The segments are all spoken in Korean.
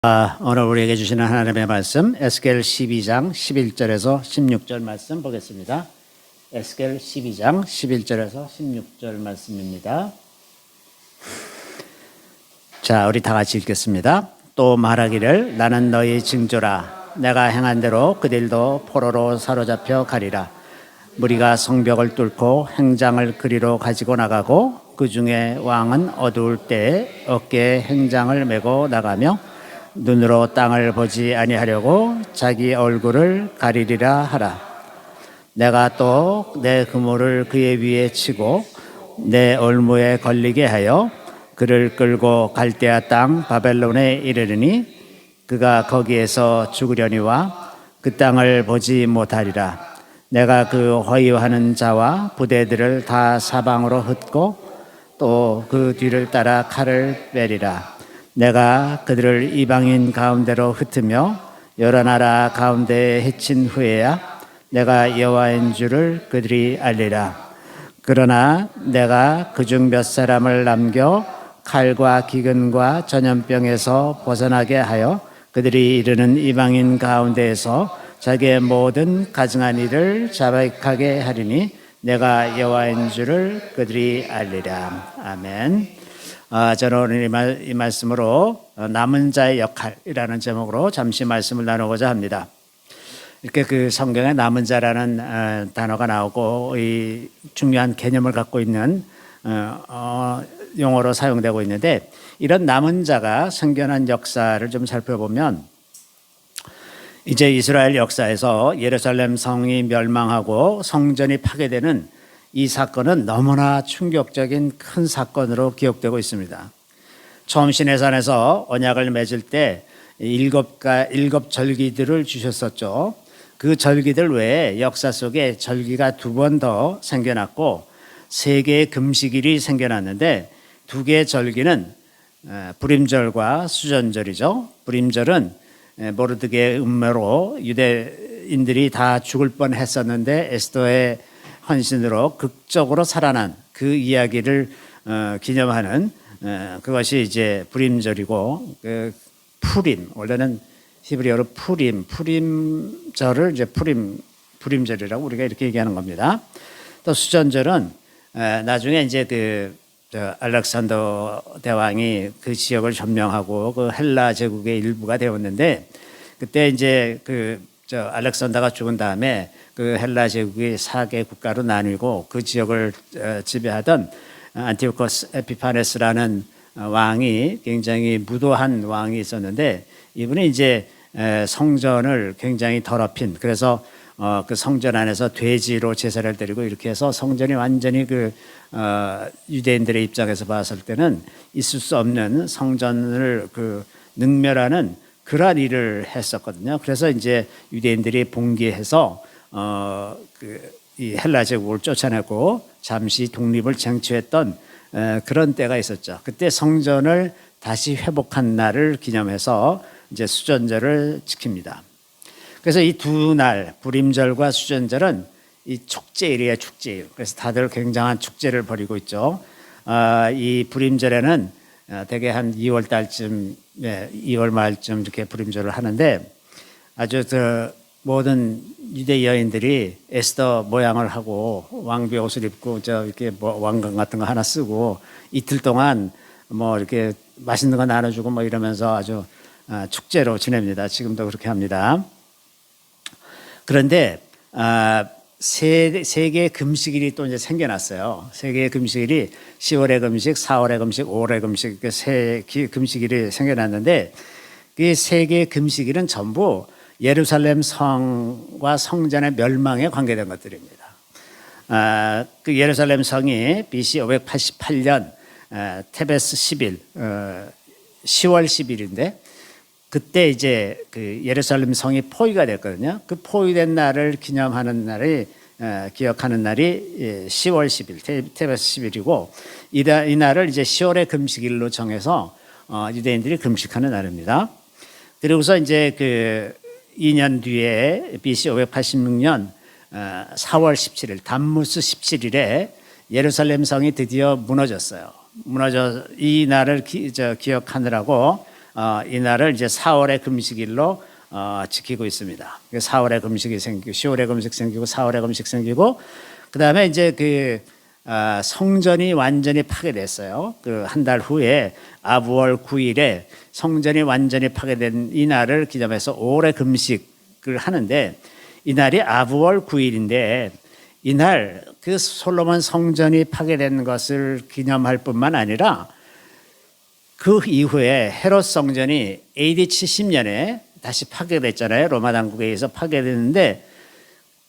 오늘 우리에게 주시는 하나님의 말씀 에스겔 12장 11절에서 16절 말씀 보겠습니다. 에스겔 12장 11절에서 16절 말씀입니다. 자, 우리 다 같이 읽겠습니다. 또 말하기를 나는 너희 징조라. 내가 행한 대로 그들도 포로로 사로잡혀 가리라. 무리가 성벽을 뚫고 행장을 그리로 가지고 나가고 그 중에 왕은 어두울 때에 어깨에 행장을 메고 나가며 눈으로 땅을 보지 아니하려고 자기 얼굴을 가리리라 하라. 내가 또 내 그물을 그의 위에 치고 내 올무에 걸리게 하여 그를 끌고 갈대아 땅 바벨론에 이르르니 그가 거기에서 죽으려니와 그 땅을 보지 못하리라. 내가 그 허위하는 자와 부대들을 다 사방으로 흩고 또 그 뒤를 따라 칼을 빼리라. 내가 그들을 이방인 가운데로 흩으며 여러 나라 가운데에 해친 후에야 내가 여호와인 줄을 그들이 알리라. 그러나 내가 그중 몇 사람을 남겨 칼과 기근과 전염병에서 벗어나게 하여 그들이 이르는 이방인 가운데에서 자기의 모든 가증한 일을 자백하게 하리니 내가 여호와인 줄을 그들이 알리라. 아멘. 저는 오늘 이 말씀으로 남은 자의 역할이라는 제목으로 잠시 말씀을 나누고자 합니다. 이렇게 그 성경에 남은 자라는 단어가 나오고 이 중요한 개념을 갖고 있는 용어로 사용되고 있는데, 이런 남은 자가 생겨난 역사를 좀 살펴보면 이제 이스라엘 역사에서 예루살렘 성이 멸망하고 성전이 파괴되는 이 사건은 너무나 충격적인 큰 사건으로 기억되고 있습니다. 처음 시내산에서 언약을 맺을 때 일곱 절기들을 주셨었죠. 그 절기들 외에 역사 속에 절기가 두 번 더 생겨났고 3개의 금식일이 생겨났는데 2개의 절기는 불임절과 수전절이죠. 불임절은 모르드게의 음모로 유대인들이 다 죽을 뻔했었는데 에스더의 헌신으로 극적으로 살아난 그 이야기를 기념하는 그것이 이제 불임절이고, 그 푸림, 원래는 히브리어로 푸림절을 이제 불임절이라고 우리가 이렇게 얘기하는 겁니다. 또 수전절은 나중에 이제 알렉산더 대왕이 그 지역을 점령하고 그 헬라 제국의 일부가 되었는데, 그때 이제 알렉산더가 죽은 다음에 그 헬라 제국이 4개 국가로 나뉘고 그 지역을 지배하던 안티오코스 에피파네스라는 왕이 굉장히 무도한 왕이 있었는데, 이분이 이제 성전을 굉장히 더럽힌, 그래서 그 성전 안에서 돼지로 제사를 드리고 이렇게 해서 성전이 완전히 유대인들의 입장에서 봤을 때는 있을 수 없는 성전을 능멸하는 그러한 일을 했었거든요. 그래서 이제 유대인들이 봉기해서 이 헬라 제국을 쫓아내고 잠시 독립을 쟁취했던 그런 때가 있었죠. 그때 성전을 다시 회복한 날을 기념해서 이제 수전절을 지킵니다. 그래서 이 두 날, 불임절과 수전절은 이 축제일이에요, 축제일. 그래서 다들 굉장한 축제를 벌이고 있죠. 이 불임절에는 대개 한 2월 달쯤, 2월 말쯤 이렇게 불임절을 하는데, 아주 모든 유대 여인들이 에스더 모양을 하고 왕비 옷을 입고 이렇게 왕관 같은 거 하나 쓰고 이틀 동안 이렇게 맛있는 거 나눠주고 이러면서 아주 축제로 지냅니다. 지금도 그렇게 합니다. 그런데 세 개의 금식일이 또 이제 생겨났어요. 3개의 금식일이 10월의 금식, 4월의 금식, 5월의 금식, 그 세 금식일이 생겨났는데, 그 3개의 금식일은 전부 예루살렘 성과 성전의 멸망에 관계된 것들입니다. 그 예루살렘 성이 BC 588년 테베스 10일, 10월 10일인데, 그때 이제 그 예루살렘 성이 포위가 됐거든요. 그 포위된 날을 기념하는 날이, 기억하는 날이 10월 10일, 테베스 10일이고, 이 날을 이제 10월의 금식일로 정해서 유대인들이 금식하는 날입니다. 그리고서 이제 2년 뒤에 BC 586년 4월 17일, 담무스 17일에 예루살렘 성이 드디어 무너졌어요. 이 날을 기억하느라고 이날을 이제 4월의 금식일로 지키고 있습니다. 4월에 금식이 생기고 10월에 금식 생기고 4월에 금식 생기고 그다음에 이제 성전이 완전히 파괴됐어요. 그 한 달 후에 아부월 9일에 성전이 완전히 파괴된 이날을 기념해서 5월의 금식을 하는데 이날이 아부월 9일인데 이날 그 솔로몬 성전이 파괴된 것을 기념할 뿐만 아니라 그 이후에 헤롯 성전이 AD 70년에 다시 파괴됐잖아요. 로마 당국에 의해서 파괴됐는데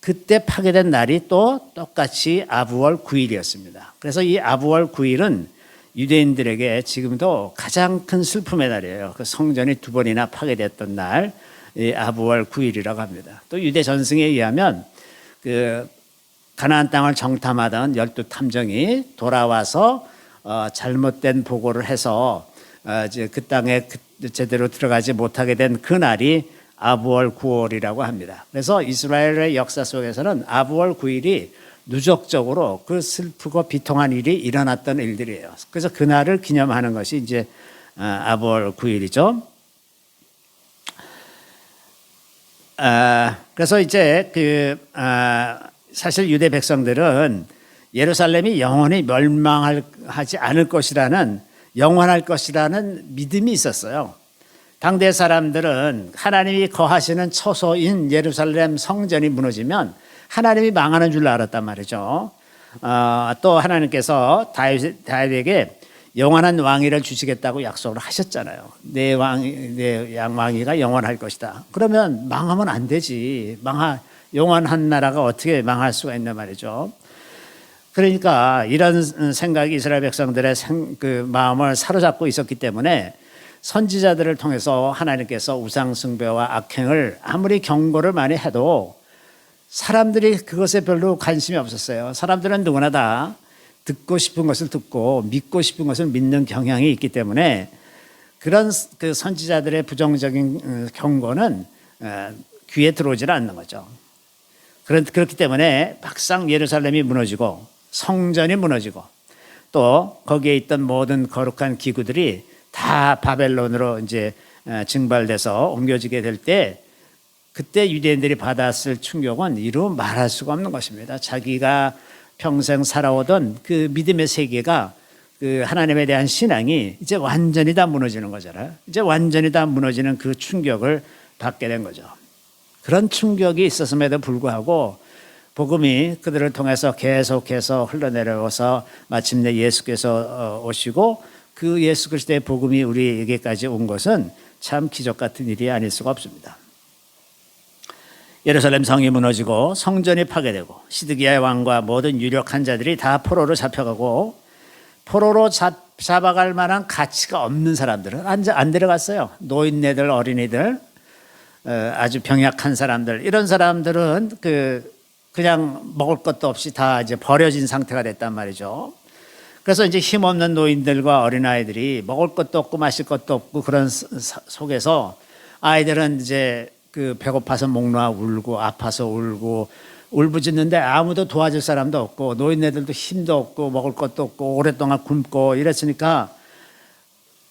그때 파괴된 날이 또 똑같이 아부월 9일이었습니다. 그래서 이 아부월 9일은 유대인들에게 지금도 가장 큰 슬픔의 날이에요. 그 성전이 2번이나 파괴됐던 날, 이 아부월 9일이라고 합니다. 또 유대 전승에 의하면 그 가나안 땅을 정탐하던 12탐정이 돌아와서 잘못된 보고를 해서 이제 그 땅에 제대로 들어가지 못하게 된 그 날이 아부월 9월이라고 합니다. 그래서 이스라엘의 역사 속에서는 아부월 9일이 누적적으로 그 슬프고 비통한 일이 일어났던 일들이에요. 그래서 그날을 기념하는 것이 이제 아부월 9일이죠. 그래서 이제 사실 유대 백성들은 예루살렘이 영원히 멸망하지 않을 것이라는 영원할 것이라는 믿음이 있었어요. 당대 사람들은 하나님이 거하시는 처소인 예루살렘 성전이 무너지면 하나님이 망하는 줄 알았단 말이죠. 또 하나님께서 다윗에게 영원한 왕위를 주시겠다고 약속을 하셨잖아요. 내 왕위가 영원할 것이다. 그러면 망하면 안 되지. 영원한 나라가 어떻게 망할 수가 있나 말이죠. 그러니까 이런 생각이 이스라엘 백성들의 그 마음을 사로잡고 있었기 때문에 선지자들을 통해서 하나님께서 우상 숭배와 악행을 아무리 경고를 많이 해도 사람들이 그것에 별로 관심이 없었어요. 사람들은 누구나 다 듣고 싶은 것을 듣고 믿고 싶은 것을 믿는 경향이 있기 때문에 그런 그 선지자들의 부정적인 경고는 귀에 들어오질 않는 거죠. 그렇기 때문에 막상 예루살렘이 무너지고 성전이 무너지고 또 거기에 있던 모든 거룩한 기구들이 다 바벨론으로 이제 증발돼서 옮겨지게 될 때 그때 유대인들이 받았을 충격은 이루 말할 수가 없는 것입니다. 자기가 평생 살아오던 그 믿음의 세계가 그 하나님에 대한 신앙이 이제 완전히 다 무너지는 거잖아요. 이제 완전히 다 무너지는 그 충격을 받게 된 거죠. 그런 충격이 있었음에도 불구하고 복음이 그들을 통해서 계속해서 흘러내려와서 마침내 예수께서 오시고 그 예수 그리스도의 복음이 우리에게까지 온 것은 참 기적 같은 일이 아닐 수가 없습니다. 예루살렘 성이 무너지고 성전이 파괴되고 시드기야 왕과 모든 유력한 자들이 다 포로로 잡혀가고 포로로 잡아갈 만한 가치가 없는 사람들은 안 데려갔어요. 노인네들, 어린이들, 아주 병약한 사람들, 이런 사람들은 그냥 먹을 것도 없이 다 이제 버려진 상태가 됐단 말이죠. 그래서 이제 힘없는 노인들과 어린아이들이 먹을 것도 없고 마실 것도 없고 그런 속에서 아이들은 이제 배고파서 목 놓아 울고 아파서 울고 울부짖는데 아무도 도와줄 사람도 없고 노인네들도 힘도 없고 먹을 것도 없고 오랫동안 굶고 이랬으니까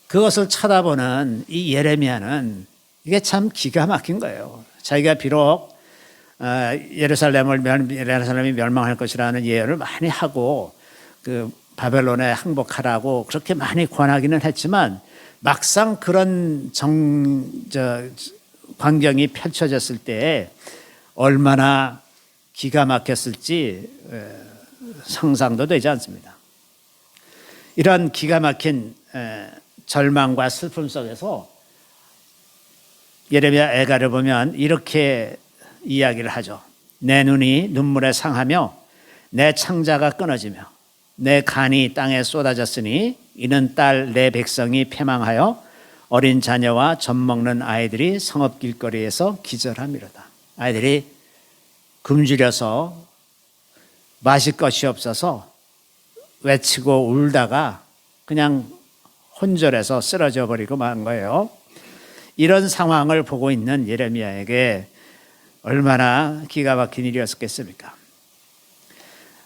그것을 쳐다보는 이 예레미야는 이게 참 기가 막힌 거예요. 자기가 비록 예루살렘이 멸망할 것이라는 예언을 많이 하고 바벨론에 항복하라고 그렇게 많이 권하기는 했지만 막상 그런 광경이 펼쳐졌을 때 얼마나 기가 막혔을지 상상도 되지 않습니다. 이런 기가 막힌 절망과 슬픔 속에서 예레미야 애가를 보면 이렇게 이야기를 하죠. 내 눈이 눈물에 상하며 내 창자가 끊어지며 내 간이 땅에 쏟아졌으니 이는 딸 내 백성이 패망하여 어린 자녀와 젖 먹는 아이들이 성읍 길거리에서 기절함이로다. 아이들이 굶주려서 마실 것이 없어서 외치고 울다가 그냥 혼절해서 쓰러져 버리고 만 거예요. 이런 상황을 보고 있는 예레미야에게 얼마나 기가 막힌 일이었겠습니까?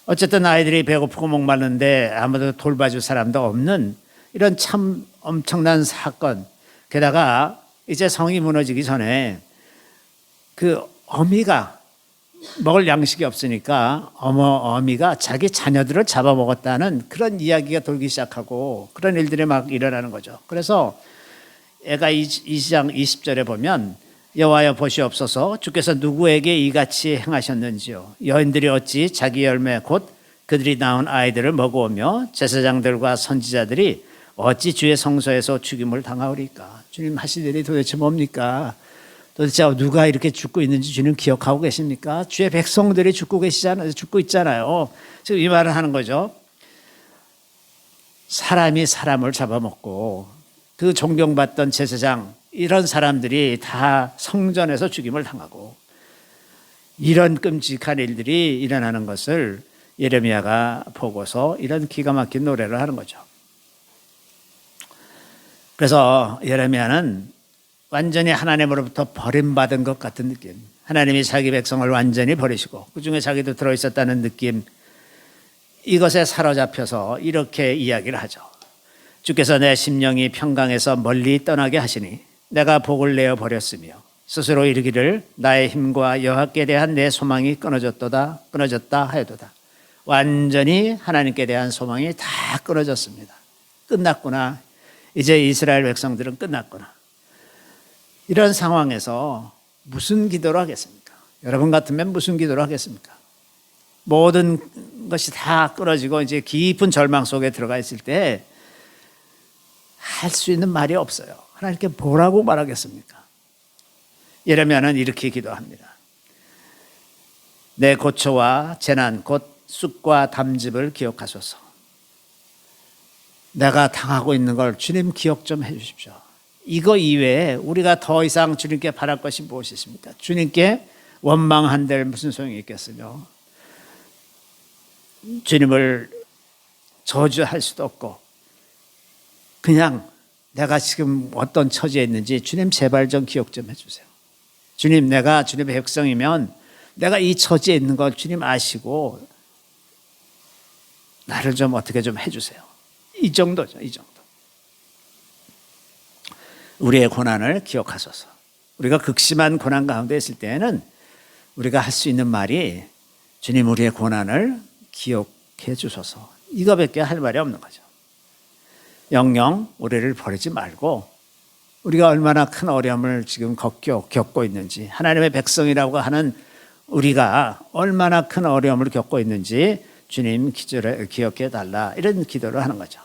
어쨌든 아이들이 배고프고 목마른데 아무도 돌봐줄 사람도 없는 이런 참 엄청난 사건, 게다가 이제 성이 무너지기 전에 그 어미가 먹을 양식이 없으니까 어미가 자기 자녀들을 잡아먹었다는 그런 이야기가 돌기 시작하고 그런 일들이 막 일어나는 거죠. 그래서 애가 2장 20절에 보면 여호와여 보시옵소서 주께서 누구에게 이같이 행하셨는지요. 여인들이 어찌 자기 열매 곧 그들이 낳은 아이들을 먹어오며 제사장들과 선지자들이 어찌 주의 성소에서 죽임을 당하오리까. 주님 하실 일이 도대체 뭡니까? 도대체 누가 이렇게 죽고 있는지 주님 기억하고 계십니까? 주의 백성들이 죽고 있잖아요. 지금 이 말을 하는 거죠. 사람이 사람을 잡아먹고 그 존경받던 제사장 이런 사람들이 다 성전에서 죽임을 당하고 이런 끔찍한 일들이 일어나는 것을 예레미야가 보고서 이런 기가 막힌 노래를 하는 거죠. 그래서 예레미야는 완전히 하나님으로부터 버림받은 것 같은 느낌, 하나님이 자기 백성을 완전히 버리시고 그중에 자기도 들어있었다는 느낌, 이것에 사로잡혀서 이렇게 이야기를 하죠. 주께서 내 심령이 평강에서 멀리 떠나게 하시니 내가 복을 내어 버렸으며 스스로 이르기를 나의 힘과 여호와께 대한 내 소망이 끊어졌다 하여도다. 완전히 하나님께 대한 소망이 다 끊어졌습니다. 끝났구나. 이제 이스라엘 백성들은 끝났구나. 이런 상황에서 무슨 기도를 하겠습니까? 여러분 같으면 무슨 기도를 하겠습니까? 모든 것이 다 끊어지고 이제 깊은 절망 속에 들어가 있을 때 할 수 있는 말이 없어요. 하나님께 뭐라고 말하겠습니까? 예레미야는 이렇게 기도합니다. 내 고초와 재난 곧 쑥과 담즙을 기억하소서. 내가 당하고 있는 걸 주님 기억 좀 해 주십시오. 이거 이외에 우리가 더 이상 주님께 바랄 것이 무엇이 있습니까? 주님께 원망한들 무슨 소용이 있겠으며 주님을 저주할 수도 없고 그냥 내가 지금 어떤 처지에 있는지 주님 제발 좀 기억 좀 해주세요. 주님, 내가 주님의 백성이면 내가 이 처지에 있는 걸 주님 아시고 나를 좀 어떻게 좀 해주세요. 이 정도죠, 이 정도. 우리의 고난을 기억하소서. 우리가 극심한 고난 가운데 있을 때에는 우리가 할 수 있는 말이 주님 우리의 고난을 기억해 주소서. 이거밖에 할 말이 없는 거죠. 영영 우리를 버리지 말고 우리가 얼마나 큰 어려움을 지금 겪고 있는지, 하나님의 백성이라고 하는 우리가 얼마나 큰 어려움을 겪고 있는지 주님 기억해 달라, 이런 기도를 하는 거죠.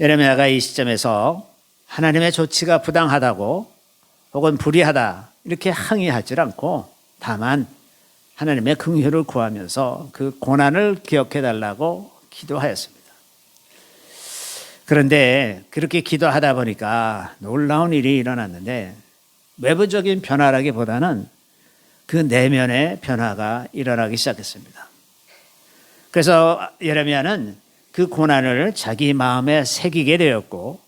예레미야가 이 시점에서 하나님의 조치가 부당하다고 혹은 불의하다 이렇게 항의하지 않고 다만 하나님의 긍휼을 구하면서 그 고난을 기억해 달라고 기도하였습니다. 그런데 그렇게 기도하다 보니까 놀라운 일이 일어났는데 외부적인 변화라기보다는 그 내면의 변화가 일어나기 시작했습니다. 그래서 예레미야는 그 고난을 자기 마음에 새기게 되었고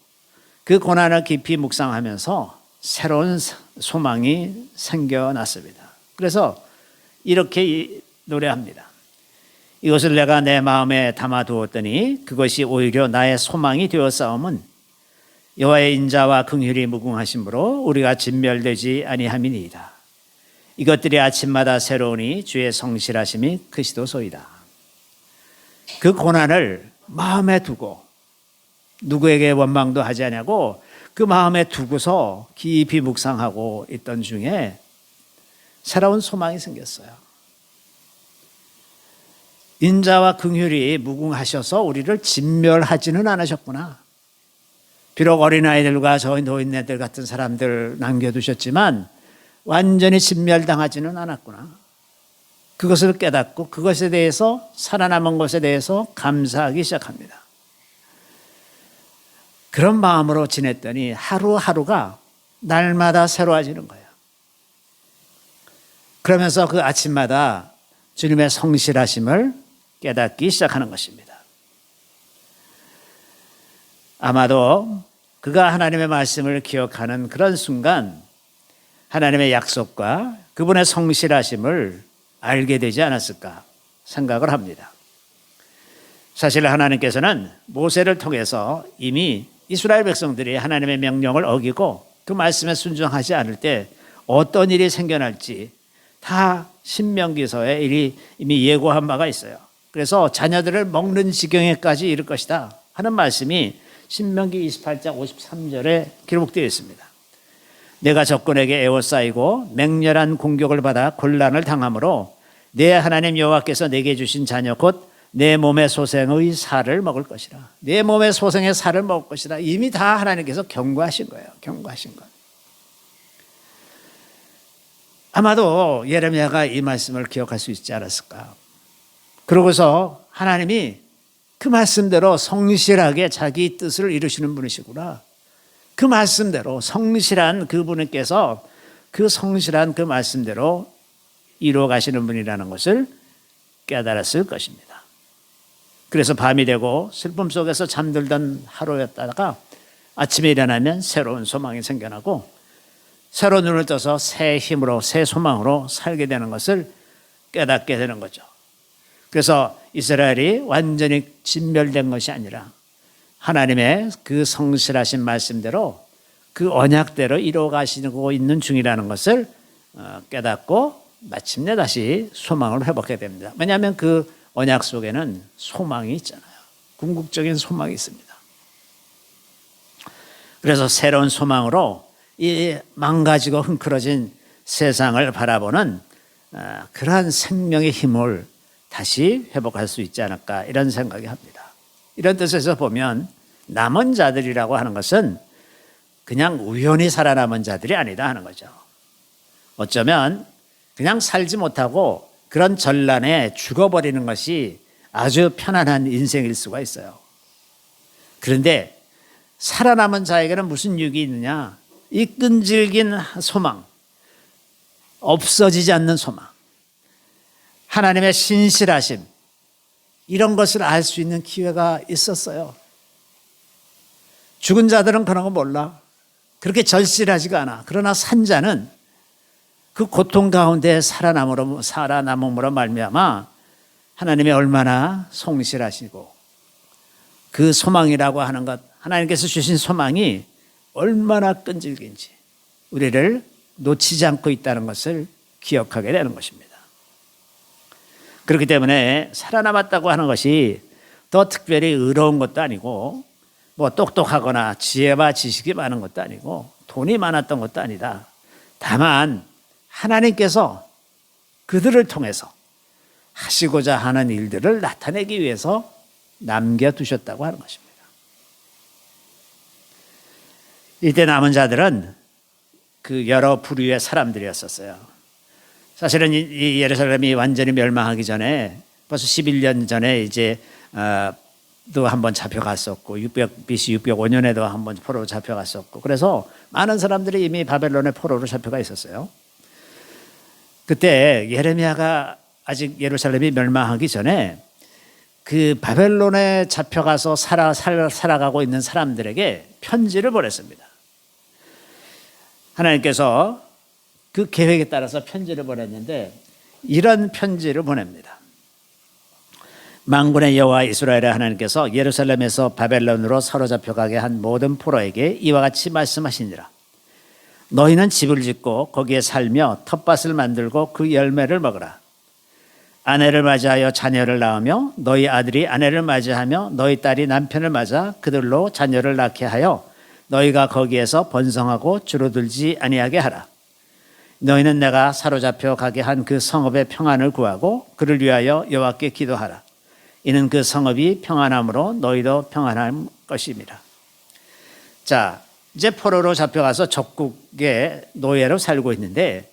그 고난을 깊이 묵상하면서 새로운 소망이 생겨났습니다. 그래서 이렇게 노래합니다. 이것을 내가 내 마음에 담아두었더니 그것이 오히려 나의 소망이 되었사오면 여호와의 인자와 긍휼이 무궁하심으로 우리가 진멸되지 아니함이니이다. 이것들이 아침마다 새로우니 주의 성실하심이 크시도소이다. 그 고난을 마음에 두고 누구에게 원망도 하지 않냐고 그 마음에 두고서 깊이 묵상하고 있던 중에 새로운 소망이 생겼어요. 인자와 긍휼이 무궁하셔서 우리를 진멸하지는 않으셨구나. 비록 어린아이들과 저희 노인네들 같은 사람들 남겨두셨지만 완전히 진멸당하지는 않았구나. 그것을 깨닫고 그것에 대해서, 살아남은 것에 대해서 감사하기 시작합니다. 그런 마음으로 지냈더니 하루하루가 날마다 새로워지는 거예요. 그러면서 그 아침마다 주님의 성실하심을 깨닫기 시작하는 것입니다. 아마도 그가 하나님의 말씀을 기억하는 그런 순간 하나님의 약속과 그분의 성실하심을 알게 되지 않았을까 생각을 합니다. 사실 하나님께서는 모세를 통해서 이미 이스라엘 백성들이 하나님의 명령을 어기고 그 말씀에 순종하지 않을 때 어떤 일이 생겨날지 다 신명기서에 이미 예고한 바가 있어요. 그래서 자녀들을 먹는 지경에까지 이를 것이다 하는 말씀이 신명기 28장 53절에 기록되어 있습니다. 내가 적군에게 에워싸이고 맹렬한 공격을 받아 곤란을 당하므로 내 하나님 여호와께서 내게 주신 자녀 곧 내 몸의 소생의 살을 먹을 것이라. 내 몸의 소생의 살을 먹을 것이라. 이미 다 하나님께서 경고하신 거예요. 경고하신 것. 아마도 예레미야가 이 말씀을 기억할 수 있지 않았을까. 그러고서 하나님이 그 말씀대로 성실하게 자기 뜻을 이루시는 분이시구나. 그 말씀대로 성실한 그분께서 그 성실한 그 말씀대로 이루어 가시는 분이라는 것을 깨달았을 것입니다. 그래서 밤이 되고 슬픔 속에서 잠들던 하루였다가 아침에 일어나면 새로운 소망이 생겨나고 새로 눈을 떠서 새 힘으로 새 소망으로 살게 되는 것을 깨닫게 되는 거죠. 그래서 이스라엘이 완전히 진멸된 것이 아니라 하나님의 그 성실하신 말씀대로 그 언약대로 이루어 가시고 있는 중이라는 것을 깨닫고 마침내 다시 소망을 회복하게 됩니다. 왜냐하면 그 언약 속에는 소망이 있잖아요. 궁극적인 소망이 있습니다. 그래서 새로운 소망으로 이 망가지고 흥크러진 세상을 바라보는 그러한 생명의 힘을 다시 회복할 수 있지 않을까 이런 생각이 합니다. 이런 뜻에서 보면 남은 자들이라고 하는 것은 그냥 우연히 살아남은 자들이 아니다 하는 거죠. 어쩌면 그냥 살지 못하고 그런 전란에 죽어버리는 것이 아주 편안한 인생일 수가 있어요. 그런데 살아남은 자에게는 무슨 유익이 있느냐? 이 끈질긴 소망, 없어지지 않는 소망, 하나님의 신실하심, 이런 것을 알 수 있는 기회가 있었어요. 죽은 자들은 그런 거 몰라. 그렇게 절실하지가 않아. 그러나 산자는 그 고통 가운데 살아남음으로 말미암아 하나님이 얼마나 성실하시고 그 소망이라고 하는 것, 하나님께서 주신 소망이 얼마나 끈질긴지 우리를 놓치지 않고 있다는 것을 기억하게 되는 것입니다. 그렇기 때문에 살아남았다고 하는 것이 더 특별히 의로운 것도 아니고 뭐 똑똑하거나 지혜와 지식이 많은 것도 아니고 돈이 많았던 것도 아니다. 다만 하나님께서 그들을 통해서 하시고자 하는 일들을 나타내기 위해서 남겨두셨다고 하는 것입니다. 이때 남은 자들은 그 여러 부류의 사람들이었었어요. 사실은 이 예루살렘이 완전히 멸망하기 전에 벌써 11년 전에 이제 또 한번 잡혀갔었고 BC 605년에도 한번 포로로 잡혀갔었고 그래서 많은 사람들이 이미 바벨론의 포로로 잡혀가 있었어요. 그때 예레미야가 아직 예루살렘이 멸망하기 전에 그 바벨론에 잡혀가서 살아가고 있는 사람들에게 편지를 보냈습니다. 하나님께서 그 계획에 따라서 편지를 보냈는데 이런 편지를 보냅니다. 만군의 여호와 이스라엘의 하나님께서 예루살렘에서 바벨론으로 사로잡혀가게 한 모든 포로에게 이와 같이 말씀하시니라. 너희는 집을 짓고 거기에 살며 텃밭을 만들고 그 열매를 먹으라. 아내를 맞이하여 자녀를 낳으며 너희 아들이 아내를 맞이하며 너희 딸이 남편을 맞아 그들로 자녀를 낳게 하여 너희가 거기에서 번성하고 줄어들지 아니하게 하라. 너희는 내가 사로잡혀 가게 한 그 성읍의 평안을 구하고 그를 위하여 여호와께 기도하라. 이는 그 성읍이 평안함으로 너희도 평안할 것입니다. 자, 이제 포로로 잡혀가서 적국의 노예로 살고 있는데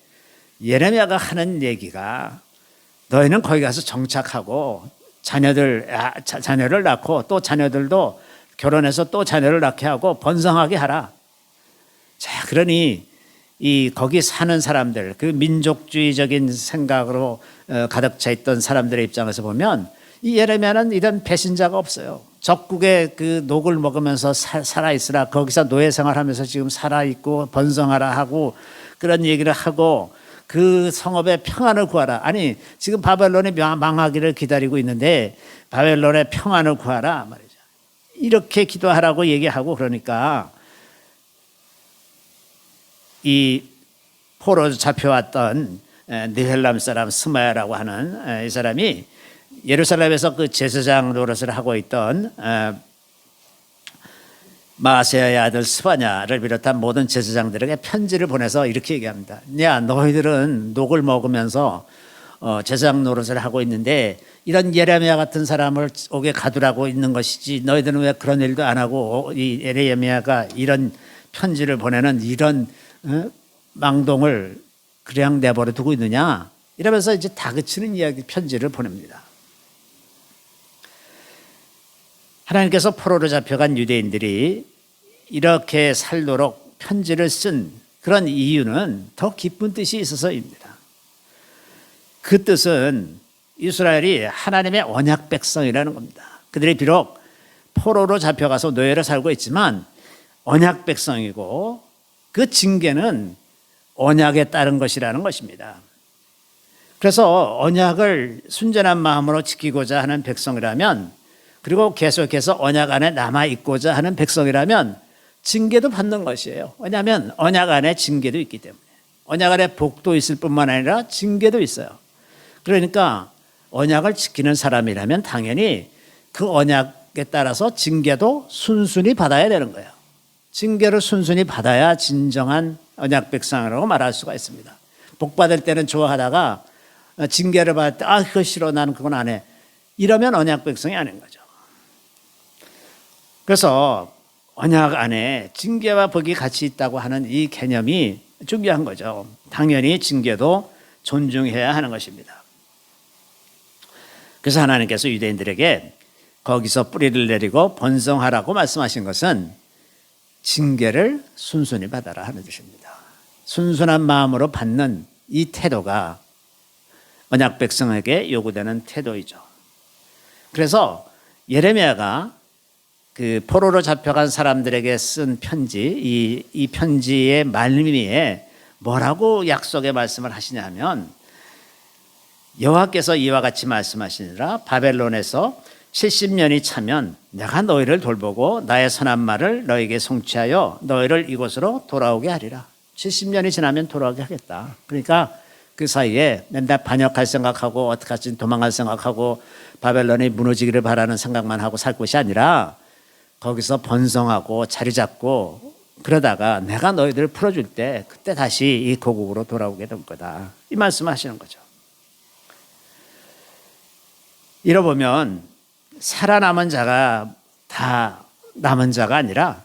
예레미야가 하는 얘기가 너희는 거기 가서 정착하고 자녀를 낳고 또 자녀들도 결혼해서 또 자녀를 낳게 하고 번성하게 하라. 자, 그러니 거기 사는 사람들, 그 민족주의적인 생각으로 가득 차 있던 사람들의 입장에서 보면 이 예레미야는 이런 배신자가 없어요. 적국의 그 녹을 먹으면서 살아있으라. 거기서 노예 생활하면서 지금 살아있고 번성하라 하고 그런 얘기를 하고 그 성읍의 평안을 구하라. 아니 지금 바벨론이 망하기를 기다리고 있는데 바벨론의 평안을 구하라 말이죠. 이렇게 기도하라고 얘기하고 그러니까 이 포로 잡혀왔던 느헬람 사람 스마야라고 하는 이 사람이 예루살렘에서 그 제사장 노릇을 하고 있던 마아세야의 아들 스바냐를 비롯한 모든 제사장들에게 편지를 보내서 이렇게 얘기합니다. 야, 너희들은 녹을 먹으면서 제사장 노릇을 하고 있는데 이런 예레미야 같은 사람을 옥에 가두라고 있는 것이지 너희들은 왜 그런 일도 안 하고 이 예레미야가 이런 편지를 보내는 이런 망동을 그냥 내버려 두고 있느냐 이러면서 이제 다그치는 이야기 편지를 보냅니다. 하나님께서 포로로 잡혀간 유대인들이 이렇게 살도록 편지를 쓴 그런 이유는 더 깊은 뜻이 있어서입니다. 그 뜻은 이스라엘이 하나님의 언약 백성이라는 겁니다. 그들이 비록 포로로 잡혀가서 노예로 살고 있지만 언약 백성이고 그 징계는 언약에 따른 것이라는 것입니다. 그래서 언약을 순전한 마음으로 지키고자 하는 백성이라면 그리고 계속해서 언약 안에 남아있고자 하는 백성이라면 징계도 받는 것이에요. 왜냐하면 언약 안에 징계도 있기 때문에. 언약 안에 복도 있을 뿐만 아니라 징계도 있어요. 그러니까 언약을 지키는 사람이라면 당연히 그 언약에 따라서 징계도 순순히 받아야 되는 거예요. 징계를 순순히 받아야 진정한 언약 백성이라고 말할 수가 있습니다. 복 받을 때는 좋아하다가 징계를 받을 때 그거 싫어 나는 그건 안 해. 이러면 언약 백성이 아닌 거죠. 그래서 언약 안에 징계와 복이 같이 있다고 하는 이 개념이 중요한 거죠. 당연히 징계도 존중해야 하는 것입니다. 그래서 하나님께서 유대인들에게 거기서 뿌리를 내리고 번성하라고 말씀하신 것은 징계를 순순히 받아라 하는 뜻입니다. 순순한 마음으로 받는 이 태도가 언약 백성에게 요구되는 태도이죠. 그래서 예레미야가 그 포로로 잡혀간 사람들에게 쓴 편지, 이 편지의 말미에 뭐라고 약속의 말씀을 하시냐면 여호와께서 이와 같이 말씀하시니라 바벨론에서 70년이 차면 내가 너희를 돌보고 나의 선한 말을 너에게 성취하여 너희를 이곳으로 돌아오게 하리라. 70년이 지나면 돌아오게 하겠다. 그러니까 그 사이에 맨날 반역할 생각하고 어떡하지 도망갈 생각하고 바벨론이 무너지기를 바라는 생각만 하고 살 것이 아니라 거기서 번성하고 자리 잡고 그러다가 내가 너희들을 풀어줄 때 그때 다시 이 고국으로 돌아오게 될 거다. 이 말씀하시는 거죠. 이러보면 살아남은 자가 다 남은 자가 아니라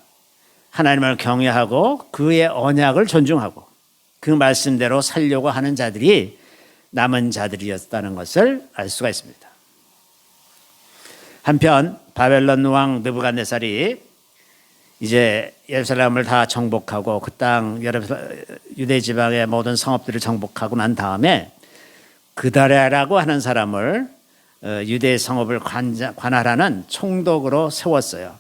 하나님을 경외하고 그의 언약을 존중하고 그 말씀대로 살려고 하는 자들이 남은 자들이었다는 것을 알 수가 있습니다. 한편 바벨론 왕 느부갓네살이 이제 예루살렘을 다 정복하고 그 땅 유대 지방의 모든 성읍들을 정복하고 난 다음에 그다랴라고 하는 사람을 유대 성읍을 관할하는 총독으로 세웠어요.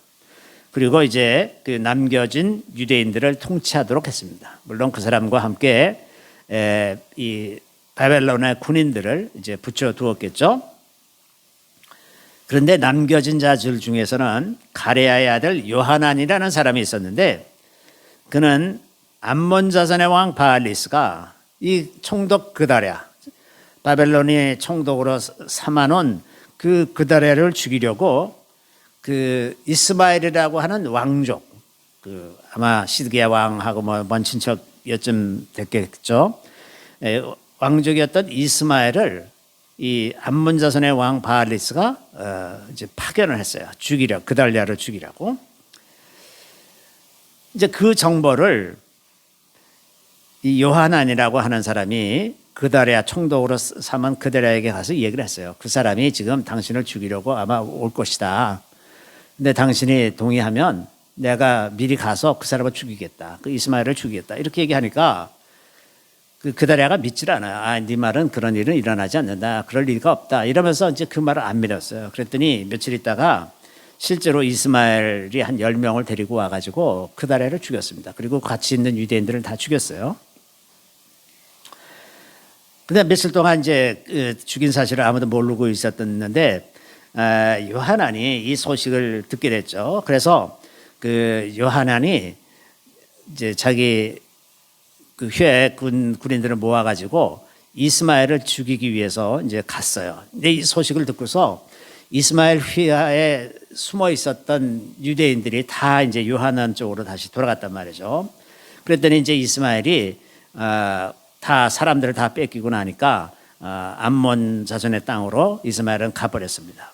그리고 이제 그 남겨진 유대인들을 통치하도록 했습니다. 물론 그 사람과 함께 이 바벨론의 군인들을 이제 붙여두었겠죠. 그런데 남겨진 자들 중에서는 가레야의 아들 요하난이라는 사람이 있었는데 그는 암몬 자손의 왕 바알리스가 이 총독 그다랴 바벨론이 총독으로 삼아놓은 그 그다랴를 죽이려고 그 이스마엘이라고 하는 왕족 그 아마 시드기야 왕하고 뭐 먼 친척여쯤 됐겠죠. 왕족이었던 이스마엘을 이 암몬 자손의 왕 바알리스가 이제 파견을 했어요. 그달랴를 죽이려고. 이제 그 정보를 이 요하난이라고 하는 사람이 그달랴 총독으로 삼은 그달랴에게 가서 얘기를 했어요. 그 사람이 지금 당신을 죽이려고 아마 올 것이다. 근데 당신이 동의하면 내가 미리 가서 그 사람을 죽이겠다. 그 이스마엘을 죽이겠다. 이렇게 얘기하니까 그달랴가 믿질 않아요. 네 말은 그런 일은 일어나지 않는다. 그럴 리가 없다. 이러면서 이제 그 말을 안 믿었어요. 그랬더니 며칠 있다가 실제로 이스마엘이 한 10명을 데리고 와가지고 그달랴를 죽였습니다. 그리고 같이 있는 유대인들을 다 죽였어요. 근데 며칠 동안 이제 죽인 사실을 아무도 모르고 있었는데 요하난이 이 소식을 듣게 됐죠. 그래서 그 요하난이 이제 자기 그 회 군인들을 모아가지고 이스마엘을 죽이기 위해서 이제 갔어요. 근데 이 소식을 듣고서 이스마엘 휘하에 숨어 있었던 유대인들이 다 이제 요하난 쪽으로 다시 돌아갔단 말이죠. 그랬더니 이제 이스마엘이 다 사람들을 다 뺏기고 나니까 암몬 자손의 땅으로 이스마엘은 가버렸습니다.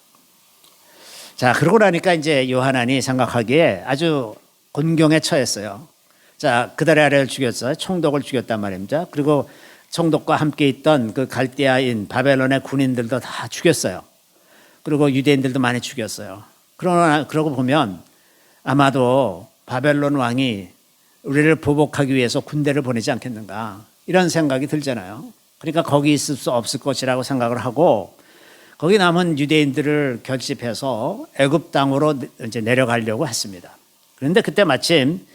자, 그러고 나니까 이제 요하난이 생각하기에 아주 곤경에 처했어요. 자, 그달의 아래를 죽였어요. 총독을 죽였단 말입니다. 그리고 총독과 함께 있던 그 갈대아인 바벨론의 군인들도 다 죽였어요. 그리고 유대인들도 많이 죽였어요. 그러고 보면 아마도 바벨론 왕이 우리를 보복하기 위해서 군대를 보내지 않겠는가 이런 생각이 들잖아요. 그러니까 거기 있을 수 없을 것이라고 생각을 하고 거기 남은 유대인들을 결집해서 애굽 땅으로 이제 내려가려고 했습니다. 그런데 그때 마침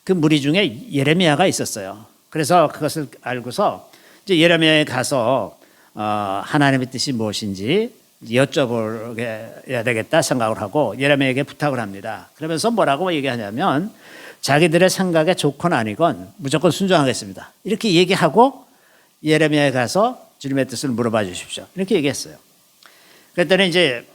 그 무리 중에 예레미야가 있었어요. 그래서 그것을 알고서 이제 예레미야에 가서 하나님의 뜻이 무엇인지 여쭤보야 되겠다 생각을 하고 예레미야에게 부탁을 합니다. 그러면서 뭐라고 얘기하냐면 자기들의 생각에 좋건 아니건 무조건 순종하겠습니다. 이렇게 얘기하고 예레미야에 가서 주님의 뜻을 물어봐 주십시오. 이렇게 얘기했어요. 그랬더니 이제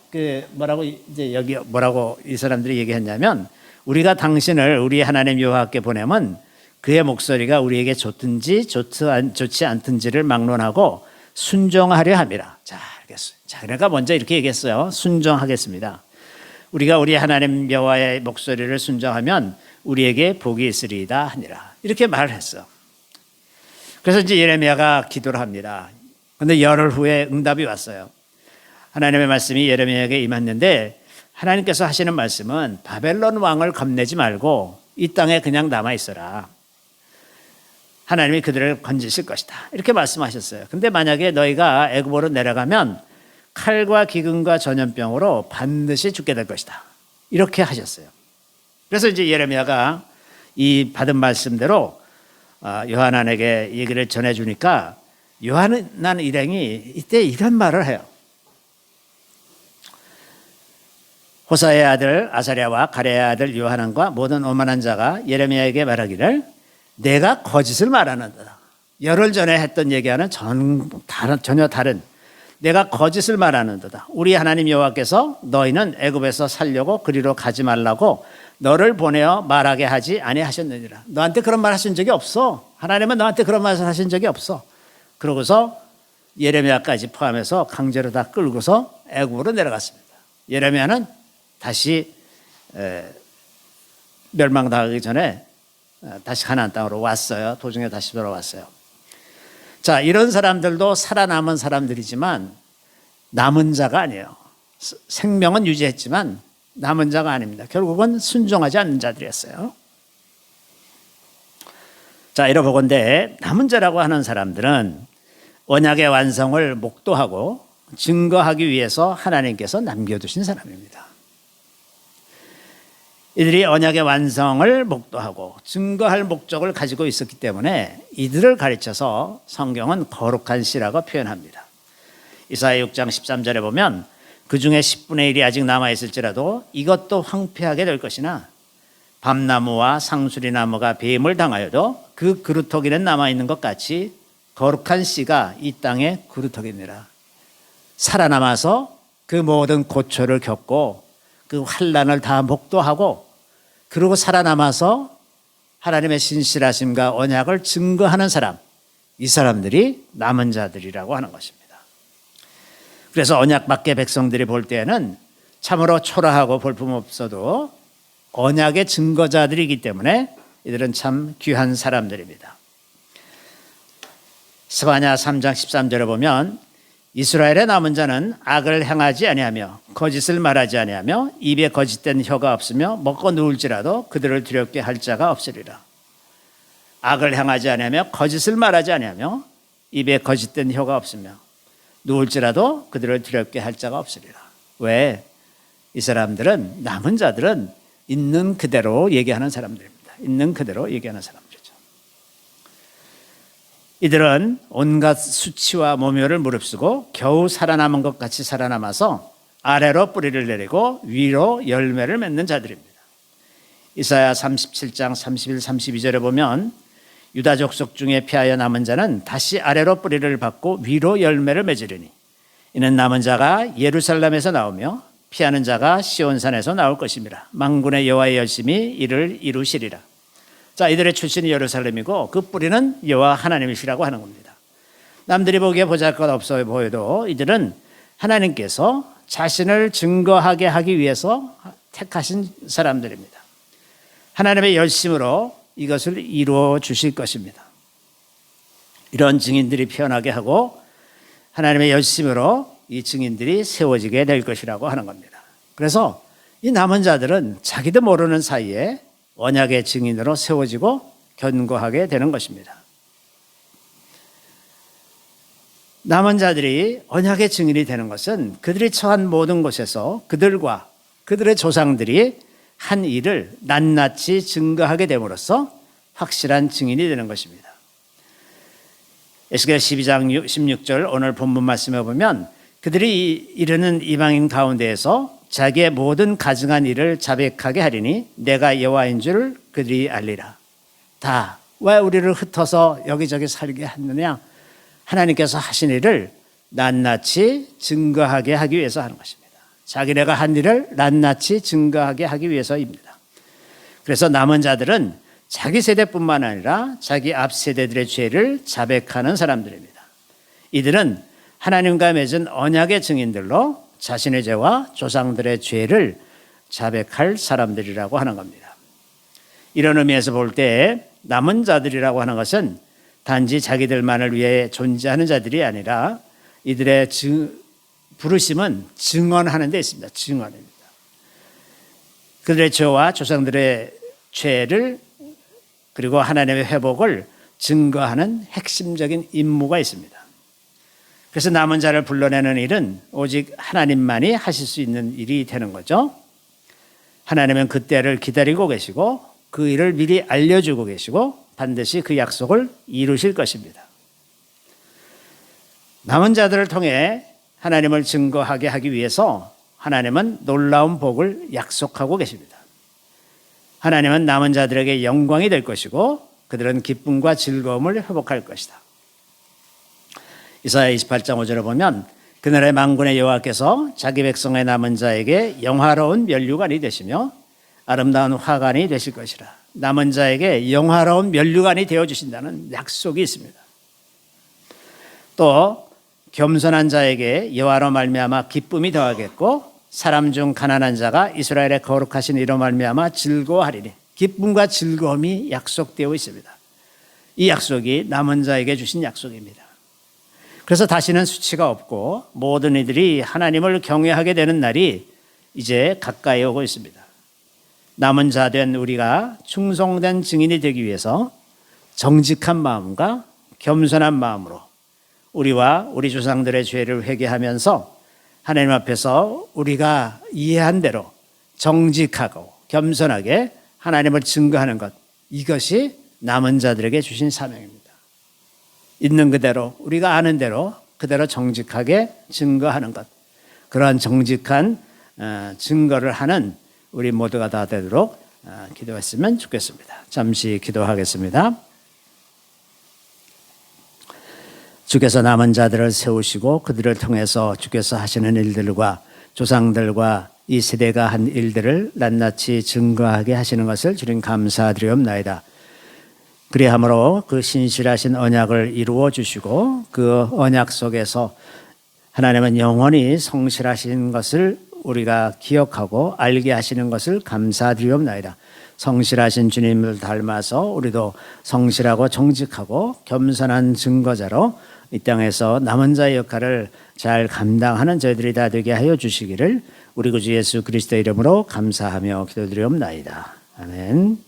여기 뭐라고 이 사람들이 얘기했냐면 우리가 당신을 우리 하나님 여호와께 보내면 그의 목소리가 우리에게 좋든지 좋지 않든지를 막론하고 순종하려 함이라. 자, 알겠어요. 자, 그러니까 먼저 이렇게 얘기했어요. 순종하겠습니다. 우리가 우리 하나님 여호와의 목소리를 순종하면 우리에게 복이 있으리이다 하니라. 이렇게 말을 했어. 그래서 이제 예레미야가 기도를 합니다. 그런데 열흘 후에 응답이 왔어요. 하나님의 말씀이 예레미야에게 임했는데 하나님께서 하시는 말씀은 바벨론 왕을 겁내지 말고 이 땅에 그냥 남아 있어라. 하나님이 그들을 건지실 것이다. 이렇게 말씀하셨어요. 근데 만약에 너희가 애굽으로 내려가면 칼과 기근과 전염병으로 반드시 죽게 될 것이다. 이렇게 하셨어요. 그래서 이제 예레미야가 이 받은 말씀대로 요하난에게 얘기를 전해주니까 요하난 일행이 이때 이런 말을 해요. 호사의 아들 아사랴와 가랴의 아들 요하난과 모든 오만한 자가 예레미야에게 말하기를 내가 거짓을 말하는도다. 열흘 전에 했던 얘기와는 전혀 다른 내가 거짓을 말하는도다. 우리 하나님 여호와께서 너희는 애굽에서 살려고 그리로 가지 말라고 너를 보내어 말하게 하지 아니하셨느니라. 너한테 그런 말 하신 적이 없어. 하나님은 너한테 그런 말을 하신 적이 없어. 그러고서 예레미야까지 포함해서 강제로 다 끌고서 애굽으로 내려갔습니다. 예레미야는 다시 멸망당하기 전에 다시 가나안 땅으로 왔어요. 도중에 다시 돌아왔어요. 자, 이런 사람들도 살아남은 사람들이지만 남은 자가 아니에요. 생명은 유지했지만 남은 자가 아닙니다. 결국은 순종하지 않는 자들이었어요. 자, 이러보건대 남은 자라고 하는 사람들은 언약의 완성을 목도하고 증거하기 위해서 하나님께서 남겨두신 사람입니다. 이들이 언약의 완성을 목도하고 증거할 목적을 가지고 있었기 때문에 이들을 가르쳐서 성경은 거룩한 씨라고 표현합니다. 이사야 6장 13절에 보면 그 중에 10분의 1이 아직 남아있을지라도 이것도 황폐하게 될 것이나 밤나무와 상수리나무가 뱀을 당하여도 그 그루터기는 남아있는 것 같이 거룩한 씨가 이 땅에 그루터기니라. 살아남아서 그 모든 고초를 겪고 그 환난을 다 목도하고 그리고 살아남아서 하나님의 신실하심과 언약을 증거하는 사람, 이 사람들이 남은 자들이라고 하는 것입니다. 그래서 언약 밖의 백성들이 볼 때에는 참으로 초라하고 볼품없어도 언약의 증거자들이기 때문에 이들은 참 귀한 사람들입니다. 스바냐 3장 13절에 보면 이스라엘의 남은 자는 악을 행하지 아니하며 거짓을 말하지 아니하며 입에 거짓된 혀가 없으며 먹고 누울지라도 그들을 두렵게 할 자가 없으리라. 악을 행하지 아니하며 거짓을 말하지 아니하며 입에 거짓된 혀가 없으며 누울지라도 그들을 두렵게 할 자가 없으리라. 왜? 이 사람들은 남은 자들은 있는 그대로 얘기하는 사람들입니다. 있는 그대로 얘기하는 사람들이죠. 이들은 온갖 수치와 모멸을 무릅쓰고 겨우 살아남은 것 같이 살아남아서 아래로 뿌리를 내리고 위로 열매를 맺는 자들입니다. 이사야 37장 31, 32절에 보면 유다 족속 중에 피하여 남은 자는 다시 아래로 뿌리를 받고 위로 열매를 맺으리니 이는 남은 자가 예루살렘에서 나오며 피하는 자가 시온산에서 나올 것입니다. 만군의 여호와의 열심히 이를 이루시리라. 자, 이들의 출신이 예루살렘이고 그 뿌리는 여호와 하나님이시라고 하는 겁니다. 남들이 보기에 보잘것없어 보여도 이들은 하나님께서 자신을 증거하게 하기 위해서 택하신 사람들입니다. 하나님의 열심으로 이것을 이루어 주실 것입니다. 이런 증인들이 피어나게 하고 하나님의 열심으로 이 증인들이 세워지게 될 것이라고 하는 겁니다. 그래서 이 남은 자들은 자기도 모르는 사이에 언약의 증인으로 세워지고 견고하게 되는 것입니다. 남은 자들이 언약의 증인이 되는 것은 그들이 처한 모든 곳에서 그들과 그들의 조상들이 한 일을 낱낱이 증거하게 됨으로써 확실한 증인이 되는 것입니다. 에스겔 12장 16절 오늘 본문 말씀에 보면 그들이 이르는 이방인 가운데에서 자기의 모든 가증한 일을 자백하게 하리니 내가 여호와인 줄 그들이 알리라. 다 왜 우리를 흩어서 여기저기 살게 했느냐? 하나님께서 하신 일을 낱낱이 증거하게 하기 위해서 하는 것입니다. 자기네가 한 일을 낱낱이 증거하게 하기 위해서입니다. 그래서 남은 자들은 자기 세대뿐만 아니라 자기 앞 세대들의 죄를 자백하는 사람들입니다. 이들은 하나님과 맺은 언약의 증인들로 자신의 죄와 조상들의 죄를 자백할 사람들이라고 하는 겁니다. 이런 의미에서 볼 때 남은 자들이라고 하는 것은 단지 자기들만을 위해 존재하는 자들이 아니라 이들의 부르심은 증언하는 데 있습니다. 증언입니다. 그들의 죄와 조상들의 죄를 그리고 하나님의 회복을 증거하는 핵심적인 임무가 있습니다. 그래서 남은 자를 불러내는 일은 오직 하나님만이 하실 수 있는 일이 되는 거죠. 하나님은 그 때를 기다리고 계시고 그 일을 미리 알려주고 계시고 반드시 그 약속을 이루실 것입니다. 남은 자들을 통해 하나님을 증거하게 하기 위해서 하나님은 놀라운 복을 약속하고 계십니다. 하나님은 남은 자들에게 영광이 될 것이고 그들은 기쁨과 즐거움을 회복할 것이다. 이사야 28장 5절을 보면 그날의 만군의 여호와께서 자기 백성의 남은 자에게 영화로운 면류관이 되시며 아름다운 화관이 되실 것이라. 남은 자에게 영화로운 면류관이 되어주신다는 약속이 있습니다. 또 겸손한 자에게 여호와로 말미암아 기쁨이 더하겠고 사람 중 가난한 자가 이스라엘의 거룩하신 이로 말미암아 즐거워하리니 기쁨과 즐거움이 약속되어 있습니다. 이 약속이 남은 자에게 주신 약속입니다. 그래서 다시는 수치가 없고 모든 이들이 하나님을 경외하게 되는 날이 이제 가까이 오고 있습니다. 남은 자 된 우리가 충성된 증인이 되기 위해서 정직한 마음과 겸손한 마음으로 우리와 우리 조상들의 죄를 회개하면서 하나님 앞에서 우리가 이해한 대로 정직하고 겸손하게 하나님을 증거하는 것, 이것이 남은 자들에게 주신 사명입니다. 있는 그대로 우리가 아는 대로 그대로 정직하게 증거하는 것, 그러한 정직한 증거를 하는 우리 모두가 다 되도록 기도했으면 좋겠습니다. 잠시 기도하겠습니다. 주께서 남은 자들을 세우시고 그들을 통해서 주께서 하시는 일들과 조상들과 이 세대가 한 일들을 낱낱이 증거하게 하시는 것을 주님 감사드리옵나이다. 그리함으로 그 신실하신 언약을 이루어 주시고 그 언약 속에서 하나님은 영원히 성실하신 것을 우리가 기억하고 알게 하시는 것을 감사드리옵나이다. 성실하신 주님을 닮아서 우리도 성실하고 정직하고 겸손한 증거자로 이 땅에서 남은 자의 역할을 잘 감당하는 저희들이 다 되게 하여 주시기를 우리 구주 예수 그리스도의 이름으로 감사하며 기도드리옵나이다. 아멘.